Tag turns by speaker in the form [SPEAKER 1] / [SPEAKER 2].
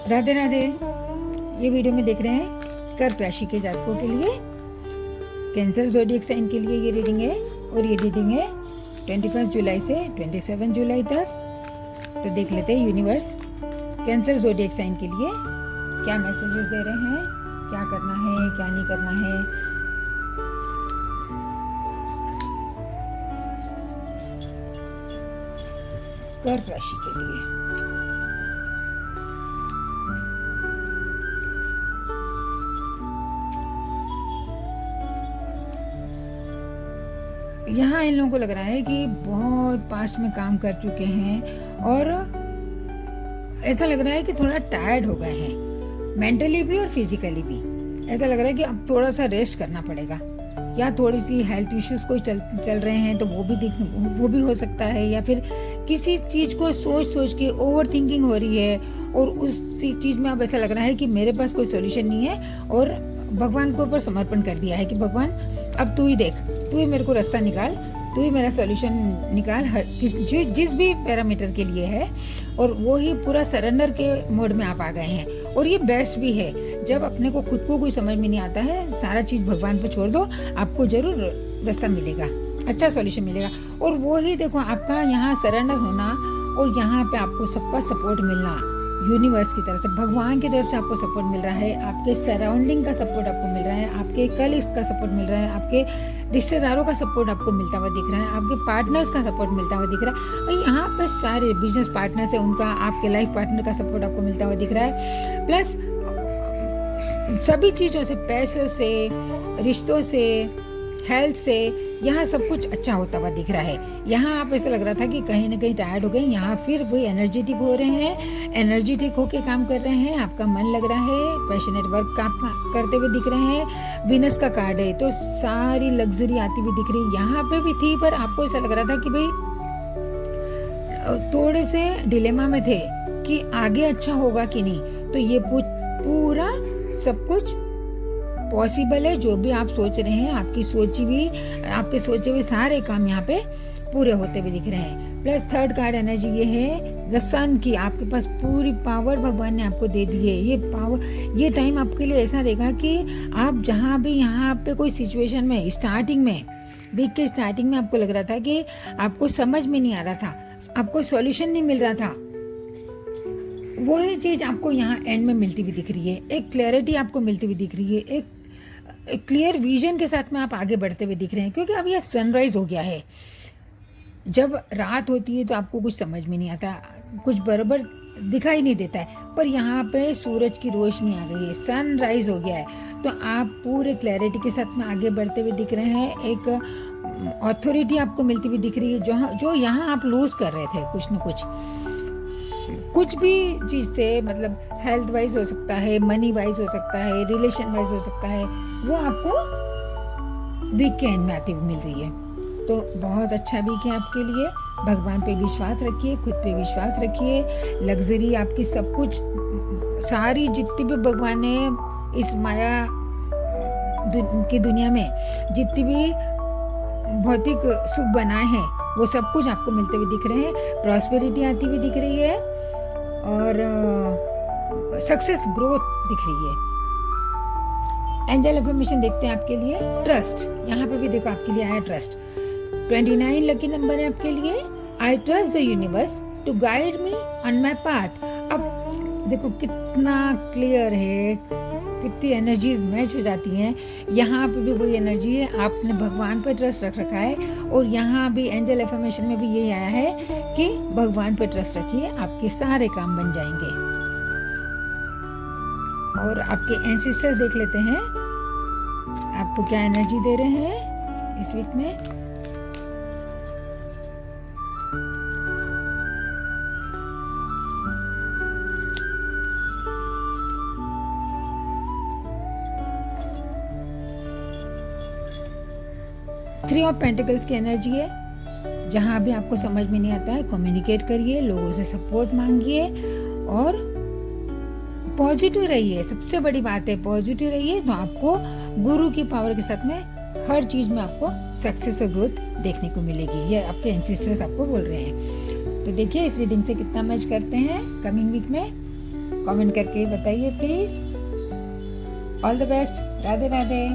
[SPEAKER 1] राधे राधे। ये वीडियो में देख रहे हैं कर्क राशि के जातकों के लिए, कैंसर ज़ोडिएक साइन के लिए ये रीडिंग है। और ये रीडिंग है 21 जुलाई से 27 जुलाई तक। तो देख लेते हैं यूनिवर्स कैंसर ज़ोडिएक साइन के लिए क्या मैसेजेस दे रहे हैं, क्या करना है, क्या नहीं करना है। कर्क राशि के लिए यहाँ इन लोगों को लग रहा है कि बहुत पास्ट में काम कर चुके हैं और ऐसा लग रहा है कि थोड़ा टायर्ड हो गए हैं, मेंटली भी और फिजिकली भी। ऐसा लग रहा है कि अब थोड़ा सा रेस्ट करना पड़ेगा, या थोड़ी सी हेल्थ इश्यूज कोई चल रहे हैं तो वो भी हो सकता है, या फिर किसी चीज को सोच के ओवर थिंकिंग हो रही है और उस चीज में अब ऐसा लग रहा है कि मेरे पास कोई सॉल्यूशन नहीं है और भगवान के ऊपर समर्पण कर दिया है कि भगवान अब तू ही देख, तू ही मेरे को रास्ता निकाल, तू ही मेरा सॉल्यूशन निकाल जिस भी पैरामीटर के लिए है। और वो ही पूरा सरेंडर के मोड में आप आ गए हैं और ये बेस्ट भी है। जब अपने को खुद को कोई समझ में नहीं आता है, सारा चीज भगवान पे छोड़ दो, आपको जरूर रास्ता मिलेगा, अच्छा सॉल्यूशन मिलेगा। और वो ही देखो आपका यहाँ सरेंडर होना और यहाँ पे आपको सबका सपोर्ट मिलना, यूनिवर्स की तरफ से, भगवान की तरफ से आपको सपोर्ट मिल रहा है, आपके सराउंडिंग का सपोर्ट आपको मिल रहा है, आपके कलीग्स का सपोर्ट मिल रहा है, आपके रिश्तेदारों का सपोर्ट आपको मिलता हुआ दिख रहा है, आपके पार्टनर्स का सपोर्ट मिलता हुआ दिख रहा है। और यहाँ पे सारे बिजनेस पार्टनर्स है उनका, आपके लाइफ पार्टनर का सपोर्ट आपको मिलता हुआ दिख रहा है। प्लस सभी चीज़ों से, पैसों से, रिश्तों से, हेल्थ से, यहाँ सब कुछ अच्छा होता हुआ दिख रहा है। यहाँ आप ऐसा लग रहा था कि कहीं ना कहीं टायर्ड हो गए, यहाँ फिर वही एनर्जेटिक हो रहे हैं, एनर्जेटिक होके काम कर रहे हैं, आपका मन लग रहा है, पैशनेट वर्क काम करते हुए दिख रहे हैं। वीनस का कार्ड है तो सारी लग्जरी आती हुई दिख रही है, यहाँ पे भी थी, पर आपको ऐसा लग रहा था कि भाई थोड़े से डिलेमा में थे कि आगे अच्छा होगा कि नहीं। तो ये पूरा सब कुछ पॉसिबल है, जो भी आप सोच रहे हैं, आपके सोचे हुए सारे काम यहाँ पे पूरे होते हुए दिख रहे हैं। प्लस थर्ड कार्ड एनर्जी ये है द सन की, आपके पास पूरी पावर भगवान ने आपको दे दी है। ये पावर, ये टाइम आपके लिए ऐसा रहेगा कि आप जहाँ भी यहाँ पे कोई सिचुएशन में, स्टार्टिंग में, वीक के स्टार्टिंग में आपको लग रहा था कि आपको समझ में नहीं आ रहा था, आपको सॉल्यूशन नहीं मिल रहा था, वही चीज आपको यहाँ एंड में मिलती हुई दिख रही है। एक क्लैरिटी आपको मिलती हुई दिख रही है, एक क्लियर विजन के साथ में आप आगे बढ़ते हुए दिख रहे हैं। क्योंकि अब यह सनराइज हो गया है। जब रात होती है तो आपको कुछ समझ में नहीं आता, कुछ बराबर दिखाई नहीं देता है, पर यहाँ पे सूरज की रोशनी आ गई है, सनराइज हो गया है, तो आप पूरे क्लैरिटी के साथ में आगे बढ़ते हुए दिख रहे हैं। एक अथॉरिटी आपको मिलती हुई दिख रही है, जो यहाँ आप लूज कर रहे थे कुछ न कुछ भी चीज से, मतलब हेल्थ वाइज हो सकता है, मनी वाइज हो सकता है, रिलेशन वाइज हो सकता है, वो आपको वीक के एंड में आती हुई मिल रही है। तो बहुत अच्छा वीक है आपके लिए। भगवान पे विश्वास रखिए, खुद पे विश्वास रखिए, लग्जरी आपकी सब कुछ, सारी जितनी भी भगवान ने इस माया की दुनिया में जितनी भी भौतिक सुख बनाए हैं, वो सब कुछ आपको मिलते हुए दिख रहे हैं। प्रॉस्पेरिटी आती हुई दिख रही है और सक्सेस ग्रोथ दिख रही है। एंजल अफर्मेशन देखते हैं आपके लिए। ट्रस्ट, यहाँ पे भी देखो आपके लिए आया ट्रस्ट। 29 लकी नंबर है आपके लिए। I trust the universe to guide me on my path. अब देखो कितना क्लियर है, कितनी एनर्जीज मैच हो जाती हैं। यहाँ पे भी वही एनर्जी है, आपने भगवान पर ट्रस्ट रख रखा है। और यहाँ भी एंजल एफर्मेशन में भी यही आया है कि भगवान पर ट्रस्ट रखिए, आपके सारे काम बन जाएंगे। और आपके एंसेस्टर्स देख लेते हैं आपको क्या एनर्जी दे रहे हैं इस वीक में। थ्री ऑफ पेंटिकल्स की एनर्जी है। जहाँ भी आपको समझ में नहीं आता है, कम्युनिकेट करिए, लोगों से सपोर्ट मांगिए और पॉजिटिव रहिए। सबसे बड़ी बात है पॉजिटिव रहिए, तो आपको गुरु की पावर के साथ में हर चीज में आपको सक्सेस और ग्रोथ देखने को मिलेगी। ये आपके एंसेस्टर्स आपको बोल रहे हैं। तो देखिए इस रीडिंग से कितना मैच करते हैं कमिंग वीक में। कमेंट करके बताइए please. All the best. Radhe Radhe.